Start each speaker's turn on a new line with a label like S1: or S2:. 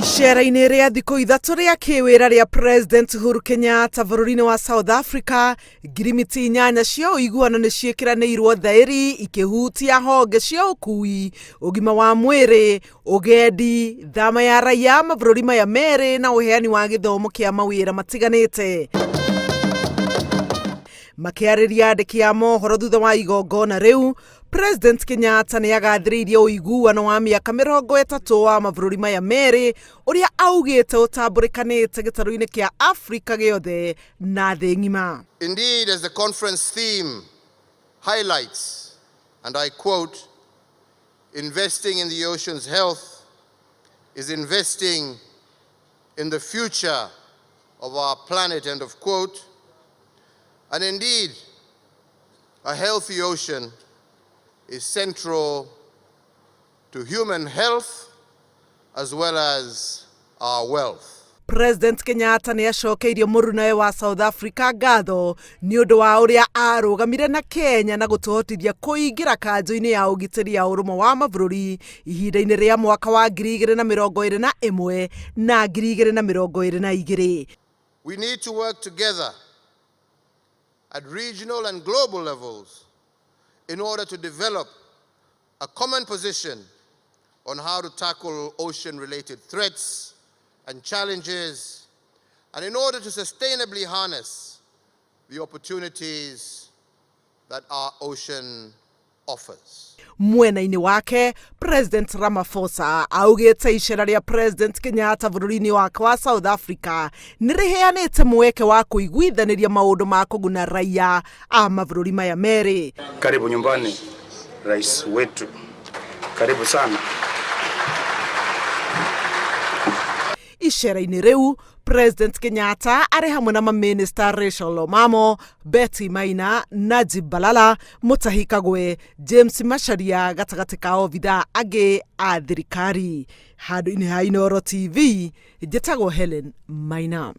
S1: Icera-inĩ rĩa thikũ ithatũ rĩa kĩwĩra rĩa President Uhuru Kenyatta bũrũri-inĩ wa South Africa, ngirimiti 8 cia ũiguano nĩ ciĩkĩranĩirwo thaĩri ikĩhutia honge cia ũkui, ũgima wa mwĩrĩ, ũgendi, thama ya raiya mabũrũri maya merĩ na ũheani wa gĩthomo kĩa mawĩra matiganĩte. Makĩarĩria andĩki a mohoro thutha wa igongona rĩu, President Kenyatta nĩ agathĩrĩirie ũiguano wa mĩaka 30 wa mabũrũri maya merĩ ũrĩa augĩte ũtambũrĩkanĩte gĩtarũ-inĩ kĩa Afrika gĩothe na thĩ ng'ima.
S2: Indeed, as the conference theme highlights, and I quote, investing in the ocean's health is investing in the future of our planet, end of quote. And indeed, a healthy ocean is central to human health as well as our wealth.
S1: President Kenyatta nĩ acokeirie mũrunawe wa South Africa ngatho nĩ ũndũ wa ũrĩa arũgamire na Kenya na gũtũhotithia kũingĩra kanjũ-inĩ ya ũgitĩri ya ũrũmwe wa mabũrũri ihinda-inĩ rĩa mwaka wa 2021 na 2022.
S2: We need to work together at regional and global levels in order to develop a common position on how to tackle ocean-related threats and challenges, and in order to sustainably harness the opportunities that our ocean offers.
S1: Mwena-inĩ wake, President Ramaphosa augĩte icera rĩa President Kenyatta bũrũri-inĩ wake wa South Africa nĩ rĩheanĩte mweke wa kũiguithanĩria maũndũ ma kũguna raiya a mabũrũri maya merĩ.
S3: Karibu nyumbani, rais wetu. Karibu sana.
S1: Icera-inĩ rĩu, President Kenyatta arĩ hamwe na maminista Rachel Omamo, Betty Maina, Najib Balala, Mutahi Kagwe, James Macharia gatagatĩ ka obithaa angĩ a thirikari. Handũ-inĩ ha Inooro TV, njĩtagwo Helen Maina.